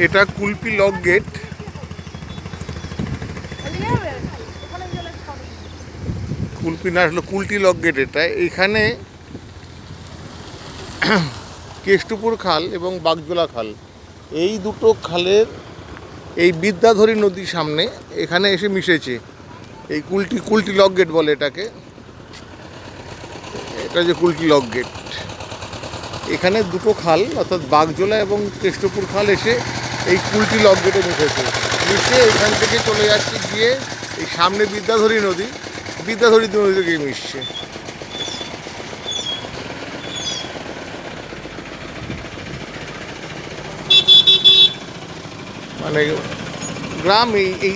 এটা Kulpi lock gate. Kulpi না আসলে কুলটি লক গেট এটা। এইখানে কেষ্টপুর খাল এবং বাগজোলা খাল, এই দুটো খালের এই বিদ্যাধরী নদীর সামনে এখানে এসে মিশেছে। এই কুলটি লক গেট বলে এটাকে। এটা যে কুলটি লক গেট, এখানে দুটো খাল অর্থাৎ বাগজোলা এবং কেষ্টপুর খাল এসে এই কুলটি লক গেটে মিশেছে। মিশে এখান থেকে চলে যাচ্ছে গিয়ে এই সামনে বিদ্যাধরী নদী গিয়ে মিশছে। মানে গ্রাম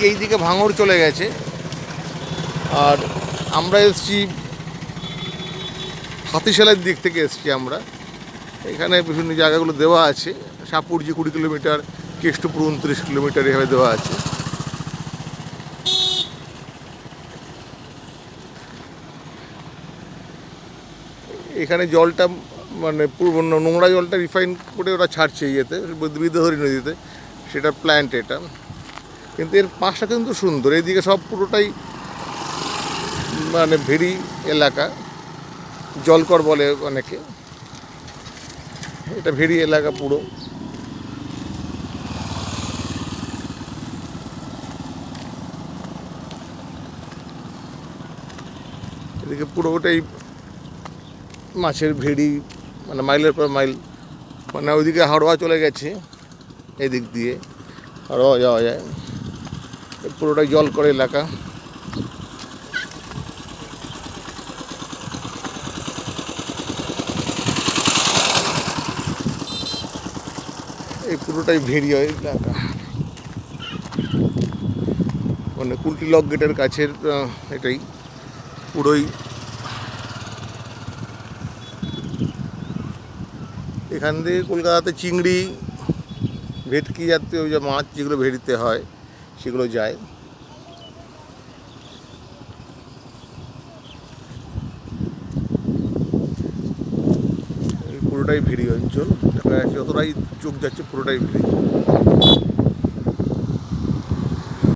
এই দিকে ভাঙড় চলে গেছে। আর আমরা এসছি হাতিশালের দিক থেকে এসছি আমরা। এখানে বিভিন্ন জায়গাগুলো দেওয়া আছে। সাপুরজি 20 কিলোমিটার, কেষ্টপুর 29 কিলোমিটার এভাবে দেওয়া আছে। এখানে জলটা মানে পুরো নোংরা জলটা রিফাইন করে ওরা ছাড়ছে ইয়েতে, বিদ্যাধরী নদীতে, সেটা প্ল্যান্ট এটা। কিন্তু এর পাশটা কিন্তু সুন্দর, এইদিকে সব পুরোটাই মানে ভেরি এলাকা, জলকর বলে অনেকে। এটা ভেরি এলাকা পুরো। এদিকে পুরোটাই মাছের ভেড়ি, মানে মাইলের পর মাইল। মানে ওইদিকে হাড়োয়া চলে গেছে, এদিক দিয়ে হাড়োয়া যাওয়া যায়। পুরোটাই জল করে এলাকা। এই পুরোটাই ভেড়ি এলাকা, মানে কুলটি লক গেটের কাছের এটাই পুরোই। এখান থেকে কলকাতাতে চিংড়ি, ভেটকি জাতীয় যে মাছ যেগুলো ভেড়িতে হয় সেগুলো যায়। এই পুরোটাই ভেড়ি অঞ্চল, দেখা যাচ্ছে যতটাই চোখ যাচ্ছে পুরোটাই ভেড়ি।